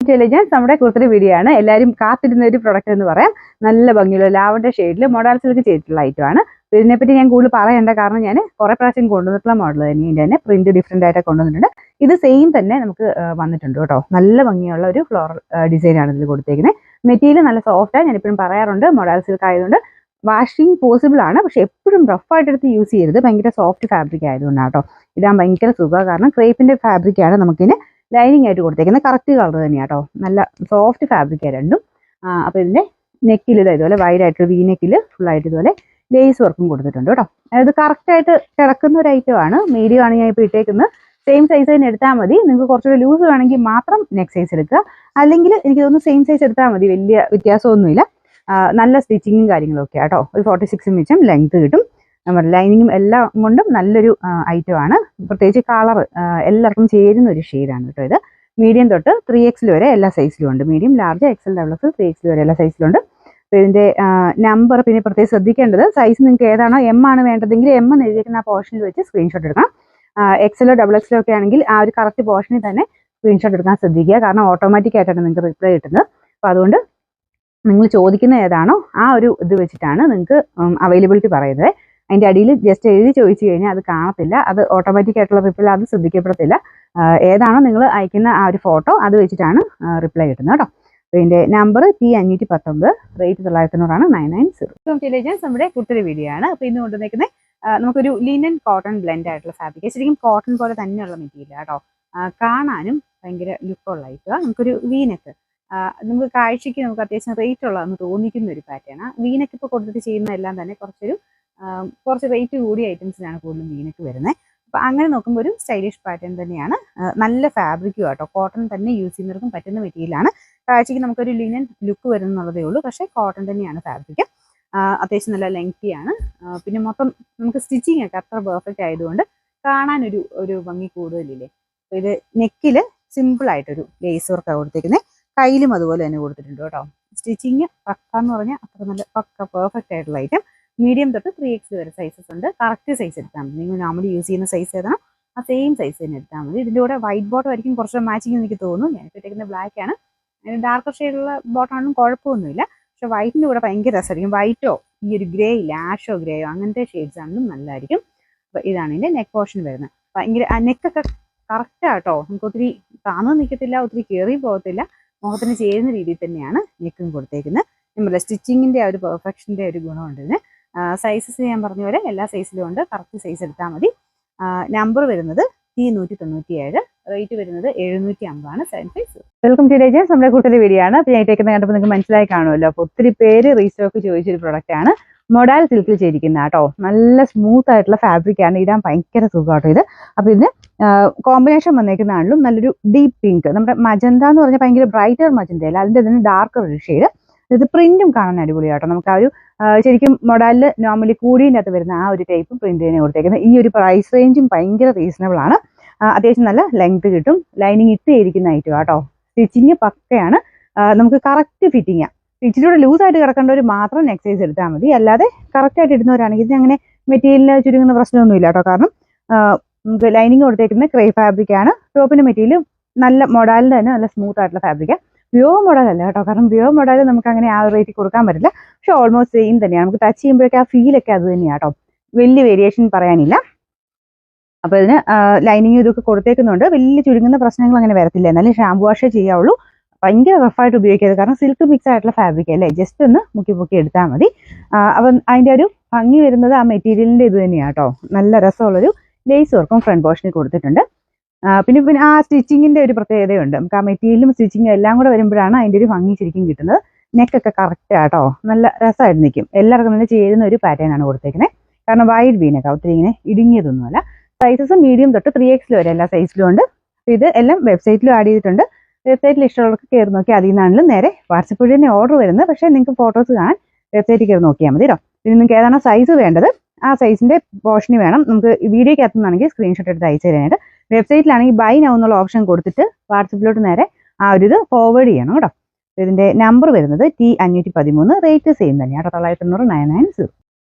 To elegance നമ്മുടെ കുർത്തിയുടെ video ആണ്. എല്ലാവരും കാത്തിരുന്ന ഒരു പ്രൊഡക്റ്റ് എന്ന് പറയാം. നല്ല ഭംഗിയുള്ള ലാവൻഡർ ഷെയ്ഡിൽ മോഡൽ സിൽക്ക് ചെയ്തിട്ടുള്ള ഐറ്റമാണ്. ഇതിനെപ്പറ്റി ഞാൻ കൂടുതൽ പറയേണ്ട, കാരണം ഞാൻ കുറേ പ്രാവശ്യം കൊണ്ടുവന്നിട്ടുള്ള മോഡൽ തന്നെ പ്രിന്റ് ഡിഫറെൻ്റ് ആയിട്ട് കൊണ്ടുവന്നിട്ടുണ്ട്. ഇത് സെയിം തന്നെ നമുക്ക് വന്നിട്ടുണ്ട് കേട്ടോ. നല്ല ഭംഗിയുള്ള ഒരു ഫ്ലോറൽ ഡിസൈനാണ് ഇതിൽ കൊടുത്തേക്കുന്നത്. മെറ്റീരിയൽ നല്ല സോഫ്റ്റാണ്. ഞാനിപ്പോഴും പറയാറുണ്ട്, മോഡൽ സിൽക്ക് ആയതുകൊണ്ട് വാഷിംഗ് പോസിബിൾ ആണ്. പക്ഷെ എപ്പോഴും റഫായിട്ട് എടുത്ത് യൂസ് ചെയ്യരുത്. ഭയങ്കര സോഫ്റ്റ് ഫാബ്രിക് ആയതുകൊണ്ടാണ് കേട്ടോ. ഇടാൻ ഭയങ്കര സുഖമാണ്. കാരണം ക്രേപ്പിൻ്റെ ഫാബ്രിക്കാണ് നമുക്കിന് ലൈനിങ് ആയിട്ട് കൊടുത്തേക്കുന്നത്. കറക്റ്റ് കളർ തന്നെയാണ് കേട്ടോ. നല്ല സോഫ്റ്റ് ഫാബ്രിക്കാണ് രണ്ടും. അപ്പോൾ ഇതിൻ്റെ നെക്കിൽ ഇതുപോലെ വൈഡ് ആയിട്ട് വി നെക്കിൽ ഫുള്ളായിട്ട് ഇതുപോലെ ലേസ് വർക്കും കൊടുത്തിട്ടുണ്ട് കേട്ടോ. അതായത് കറക്റ്റായിട്ട് കിടക്കുന്ന ഒരു ഐറ്റമാണ്. മീഡിയം ആണ് ഞാൻ ഇപ്പോൾ ഇട്ടേക്കുന്നത്. സെയിം സൈസ് തന്നെ എടുത്താൽ മതി. നിങ്ങൾക്ക് കുറച്ചുകൂടി ലൂസ് വേണമെങ്കിൽ മാത്രം നെക്ക് സൈസ് എടുക്കുക. അല്ലെങ്കിൽ എനിക്ക് തോന്നുന്നു സെയിം സൈസ് എടുത്താൽ മതി. വലിയ വ്യത്യാസമൊന്നുമില്ല. നല്ല സ്റ്റിച്ചിങ്ങും കാര്യങ്ങളൊക്കെ കേട്ടോ. ഒരു 46 ഇഞ്ചും ലെങ്ത് കിട്ടും. നമ്മുടെ ലൈനിങ്ങും എല്ലാം കൊണ്ടും നല്ലൊരു ഐറ്റമാണ്. പ്രത്യേകിച്ച് കളർ എല്ലാവർക്കും ചേരുന്ന ഒരു ഷെയ്ഡാണ് കേട്ടോ. ഇത് മീഡിയം തൊട്ട് 3XL വരെ എല്ലാ സൈസിലും ഉണ്ട്. Medium, large, XL, doubles, 3XL വരെ എല്ലാ സൈസിലുണ്ട്. അപ്പോൾ ഇതിൻ്റെ നമ്പർ പിന്നെ പ്രത്യേകം ശ്രദ്ധിക്കേണ്ടത്, സൈസ് നിങ്ങൾക്ക് ഏതാണോ M ആണ് വേണ്ടതെങ്കിൽ M എന്ന് എഴുതിയിരിക്കുന്ന ആ പോർഷനിൽ വെച്ച് സ്ക്രീൻഷോട്ട് എടുക്കണം. XL, XXL ഒക്കെ ആണെങ്കിൽ ആ ഒരു കറക്റ്റ് പോർഷനിൽ തന്നെ സ്ക്രീൻഷോട്ട് എടുക്കാൻ ശ്രദ്ധിക്കുക. കാരണം ഓട്ടോമാറ്റിക് ആയിട്ടാണ് നിങ്ങൾക്ക് റിപ്ലൈ കിട്ടുന്നത്. അപ്പോൾ അതുകൊണ്ട് നിങ്ങൾ ചോദിക്കുന്ന ഏതാണോ ആ ഒരു ഇത് വെച്ചിട്ടാണ് നിങ്ങൾക്ക് അവൈലബിലിറ്റി പറയുന്നത്. അതിൻ്റെ അടിയിൽ ജസ്റ്റ് എഴുതി ചോദിച്ചു കഴിഞ്ഞാൽ അത് കാണത്തില്ല. അത് ഓട്ടോമാറ്റിക് ആയിട്ടുള്ള റിപ്ലൈ അത് ശ്രദ്ധിക്കപ്പെടത്തില്ല. ഏതാണോ നിങ്ങൾ അയക്കുന്ന ആ ഒരു ഫോട്ടോ അത് വെച്ചിട്ടാണ് റിപ്ലൈ കിട്ടുന്നത് കേട്ടോ. അപ്പോൾ ഇതിൻ്റെ നമ്പർ P519, റേറ്റ് 990, 990. നമ്മുടെ കുർത്തിയുടെ വീഡിയോ ആണ്. അപ്പോൾ ഇന്ന് കൊണ്ടുവന്നേക്കുന്നത് നമുക്കൊരു ലിനൻ കോട്ടൺ ബ്ലെൻഡ് ആയിട്ടുള്ള ഫാബ്രിക്. ശരിക്കും കോട്ടൺ പോലെ തന്നെയുള്ള മെറ്റീരിയൽ കേട്ടോ. കാണാനും ഭയങ്കര ലുക്കുള്ള ഐറ്റമാണ്. നമുക്കൊരു വീനക്ക് നമുക്ക് കാഴ്ചയ്ക്ക് നമുക്ക് അത്യാവശ്യം റേറ്റ് ഉള്ളതെന്ന് തോന്നിക്കുന്ന ഒരു പാറ്റേൺ. വീനക്ക് ഇപ്പോൾ കൊടുത്തിട്ട് ചെയ്യുന്ന എല്ലാം തന്നെ കുറച്ച് റേറ്റ് കൂടിയ ഐറ്റംസിനാണ് കൂടുതലും വീനക്ക് വരുന്നത്. അപ്പോൾ അങ്ങനെ നോക്കുമ്പോൾ ഒരു സ്റ്റൈലിഷ് പാറ്റേൺ തന്നെയാണ്. നല്ല ഫാബ്രിക്കും കേട്ടോ. കോട്ടൺ തന്നെ യൂസ് ചെയ്യുന്നവർക്കും പറ്റുന്ന മെറ്റീരിയലാണ്. കാഴ്ചയ്ക്ക് നമുക്കൊരു ലിനൻ ലുക്ക് വരുന്നുള്ളതേ ഉള്ളൂ. പക്ഷേ കോട്ടൺ തന്നെയാണ് ഫാബ്രിക്. അത്യാവശ്യം നല്ല ലെങ്തിയാണ്. പിന്നെ മൊത്തം നമുക്ക് സ്റ്റിച്ചിങ് ഒക്കെ അത്ര പെർഫെക്റ്റ് ആയതുകൊണ്ട് കാണാനൊരു ഭംഗി കൂടുതലില്ലേ. അപ്പോൾ ഇത് നെക്കിൽ സിമ്പിളായിട്ടൊരു ലേസ് വർക്കാണ് കൊടുത്തേക്കുന്നത്. കയ്യിലും അതുപോലെ തന്നെ കൊടുത്തിട്ടുണ്ട് കേട്ടോ. സ്റ്റിച്ചിങ് പക്ക എന്ന് പറഞ്ഞാൽ അത്ര നല്ല പക്ക പെർഫെക്റ്റ് ആയിട്ടുള്ള ഐറ്റം. മീഡിയം തൊട്ട് 3XL വരെ സൈസസ് ഉണ്ട്. കറക്റ്റ് സൈസ് എടുത്താൽ മതി. നിങ്ങൾ നോർമലി യൂസ് ചെയ്യുന്ന സൈസ് ഏതാണോ ആ സെയിം സൈസ് തന്നെ എടുത്താൽ മതി. ഇതിൻ്റെ കൂടെ വൈറ്റ് ബോട്ടം ആയിരിക്കും കുറച്ച് മാച്ചിങ് എനിക്ക് തോന്നുന്നു. ഞാൻ ഇട്ടിരിക്കുന്ന ബ്ലാക്ക് ആണ്. അതിന് ഡാർക്കർ ഷെയ്ഡുള്ള ബോട്ടമാണെന്നും കുഴപ്പമൊന്നുമില്ല. പക്ഷെ വൈറ്റിൻ്റെ കൂടെ ഭയങ്കര രസമായിരിക്കും. വൈറ്റോ ഈ ഒരു ഗ്രേ ഇല്ല, ആഷോ ഗ്രേയോ അങ്ങനത്തെ ഷെയ്ഡ്സ് ആണെങ്കിലും നല്ലതായിരിക്കും. അപ്പോൾ ഇതാണ് ഇതിൻ്റെ നെക്ക് പോർഷൻ വരുന്നത്. ഭയങ്കര നെക്കൊക്കെ കറക്റ്റാട്ടോ. നമുക്ക് ഒത്തിരി താന്നു നിൽക്കത്തില്ല, ഒത്തിരി കയറി പോകത്തില്ല. മുഖത്തിന് ചേരുന്ന രീതിയിൽ തന്നെയാണ് നെക്കും കൊടുത്തേക്കുന്നത്. നമ്മുടെ സ്റ്റിച്ചിങ്ങിൻ്റെ ആ ഒരു പെർഫെക്ഷൻ്റെ ഒരു ഗുണമുണ്ട് ഇതിന്. സൈസസ് ഞാൻ പറഞ്ഞ പോലെ എല്ലാ സൈസിലും ഉണ്ട്. കറക്റ്റ് സൈസ് എടുത്താൽ മതി. നമ്പർ വരുന്നത് P197, റേറ്റ് വരുന്നത് 750, 750. വെൽക്കം ടു ഡേജൻസ്. നമ്മുടെ കുട്ടിയുടെ വീഡിയോ ആണ്. അപ്പോൾ ഞാൻ ഇട്ടേക്കുന്നത് കണ്ടപ്പോൾ നിങ്ങൾക്ക് മനസ്സിലായി കാണുമല്ലോ. അപ്പോൾ ഒത്തിരി പേര് റീസ്റ്റോക്ക് ചോദിച്ചൊരു പ്രൊഡക്റ്റ് ആണ്. മോഡൽ സിൽക്കിൽ ചെയ്തിരിക്കുന്ന കേട്ടോ. നല്ല സ്മൂത്ത് ആയിട്ടുള്ള ഫാബ്രിക് ആണ്. ഇടാൻ ഭയങ്കര സുഖമാട്ടോ ഇത്. അപ്പോൾ ഇതിന് കോമ്പിനേഷൻ വന്നേക്കുന്നതാണെങ്കിലും നല്ലൊരു ഡീപ്പ് പിങ്ക്, നമ്മുടെ മജന്ത എന്ന് പറഞ്ഞാൽ ഭയങ്കര ബ്രൈറ്റർ മജന്ത അല്ല, അതിൻ്റെ തന്നെ ഡാർക്കർ ഒരു ഷെയ്ഡ്. ഇത് പ്രിന്റും കാണാൻ അടിപൊളിയാട്ടോ. നമുക്ക് ആ ഒരു ശരിക്കും മോഡലിൽ നോർമലി കൂടിൻ്റെ അകത്ത് വരുന്ന ആ ഒരു ടൈപ്പ് പ്രിന്റ് തന്നെ കൊടുത്തേക്കുന്നത്. ഈ ഒരു പ്രൈസ് റേഞ്ചും ഭയങ്കര റീസണബിൾ ആണ്. അത്യാവശ്യം നല്ല ലെങ്ത് കിട്ടും. ലൈനിങ് ഇട്ടിരിക്കുന്ന ഐറ്റം കേട്ടോ. സ്റ്റിച്ചിങ് പക്കയാണ്. നമുക്ക് കറക്റ്റ് ഫിറ്റിങ്ങാണ്. ഇച്ചിരി ലൂസായിട്ട് കിടക്കേണ്ടവർ മാത്രം നെക്ക് സൈസ് എടുത്താൽ മതി. അല്ലാതെ കറക്റ്റായിട്ട് ഇടുന്നവരാണെങ്കിൽ ഇതിന് അങ്ങനെ മെറ്റീരിയലിന് ചുരുങ്ങുന്ന പ്രശ്നമൊന്നുമില്ല കേട്ടോ. കാരണം നമുക്ക് ലൈനിങ് കൊടുത്തേക്കുന്ന ക്രേ ഫാബ്രിക് ആണ്. ടോപ്പിൻ്റെ മെറ്റീരിയൽ നല്ല മോഡലിൻ്റെ തന്നെ നല്ല സ്മൂത്ത് ആയിട്ടുള്ള ഫാബ്രിക്കാണ്. പ്യുവർ മോഡൽ അല്ല കേട്ടോ. കാരണം പ്യുവർ മോഡൽ നമുക്ക് അങ്ങനെ ആ റേറ്റിൽ കൊടുക്കാൻ പറ്റില്ല. പക്ഷെ ഓൾമോസ്റ്റ് സെയിം തന്നെയാണ്. നമുക്ക് ടച്ച് ചെയ്യുമ്പോഴൊക്കെ ആ ഫീലൊക്കെ അത് തന്നെയാണ് കേട്ടോ. വലിയ വേരിയേഷൻ പറയാനില്ല. അപ്പോൾ ഇതിന് ലൈനിങ് ഇതൊക്കെ കൊടുത്തേക്കുന്നുണ്ട്. വലിയ ചുരുങ്ങുന്ന പ്രശ്നങ്ങൾ അങ്ങനെ വരത്തില്ല. എന്നാലും ഷാമ്പു വാഷേ ചെയ്യാവുള്ളൂ. ഭയങ്കര റഫായിട്ട് ഉപയോഗിക്കരുത്. കാരണം സിൽക്ക് മിക്സ് ആയിട്ടുള്ള ഫാബ്രിക് അല്ലേ. ജസ്റ്റ് ഒന്ന് മുക്കി എടുത്താൽ മതി. അപ്പം അതിൻ്റെ ഒരു ഭംഗി വരുന്നത് ആ മെറ്റീരിയലിൻ്റെ ഇത് തന്നെയാണ് കേട്ടോ. നല്ല രസമുള്ളൊരു ലേസ് വർക്കും ഫ്രണ്ട് പോർഷനിൽ കൊടുത്തിട്ടുണ്ട്. പിന്നെ ആ സ്റ്റിച്ചിങ്ങിൻ്റെ ഒരു പ്രത്യേകതയുണ്ട്. നമുക്ക് ആ മെറ്റീരിയലും സ്റ്റിച്ചിങ്ങും എല്ലാം കൂടെ വരുമ്പോഴാണ് അതിൻ്റെ ഒരു ഭംഗി ശരിക്കും കിട്ടുന്നത്. നെക്കൊക്കെ കറക്റ്റ് ആട്ടോ. നല്ല രസമായിട്ട് നിൽക്കും. എല്ലാവർക്കും തന്നെ ചേരുന്ന ഒരു പാറ്റേൺ ആണ് കൊടുത്തേക്കുന്നത്. കാരണം വൈഡ് വീനൊക്കെ ഒത്തിരി ഇങ്ങനെ ഇടുങ്ങിയതൊന്നുമല്ല. സൈസസ് മീഡിയം തൊട്ട് 3XL വരെ എല്ലാ സൈസിലും ഉണ്ട്. ഇത് എല്ലാം വെബ്സൈറ്റിലും ആഡ് ചെയ്തിട്ടുണ്ട്. വെബ്സൈറ്റിൽ ഇഷ്ടമുള്ളവർക്ക് കയറി നോക്കി അതിൽ നിന്നാണെങ്കിലും നേരെ വാട്സപ്പ് വഴി തന്നെ ഓർഡർ വരുന്നത്. പക്ഷേ നിങ്ങൾക്ക് ഫോട്ടോസ് കാണാൻ വെബ്സൈറ്റിൽ കയറി നോക്കിയാൽ മതി കേട്ടോ. പിന്നെ നിങ്ങൾക്ക് ഏതാണോ സൈസ് വേണ്ടത് ആ സൈസിൻ്റെ പോർഷന് വേണം. നമുക്ക് വീഡിയോയ്ക്ക് അകത്തുനിന്നാണെങ്കിൽ സ്ക്രീൻഷോട്ട് എടുത്ത് അയച്ചു തരാനായിട്ട്. വെബ്സൈറ്റിലാണെങ്കിൽ ബൈ നൗ എന്നുള്ള ഓപ്ഷൻ കൊടുത്തിട്ട് വാട്സപ്പിലോട്ട് നേരെ ആ ഒരു ഇത് ഫോർവേഡ് ചെയ്യണം കേട്ടോ. ഇതിൻ്റെ നമ്പർ വരുന്നത് T513, റേറ്റ് സെയിം തന്നെയാണ് കേട്ടോ. 990, 990.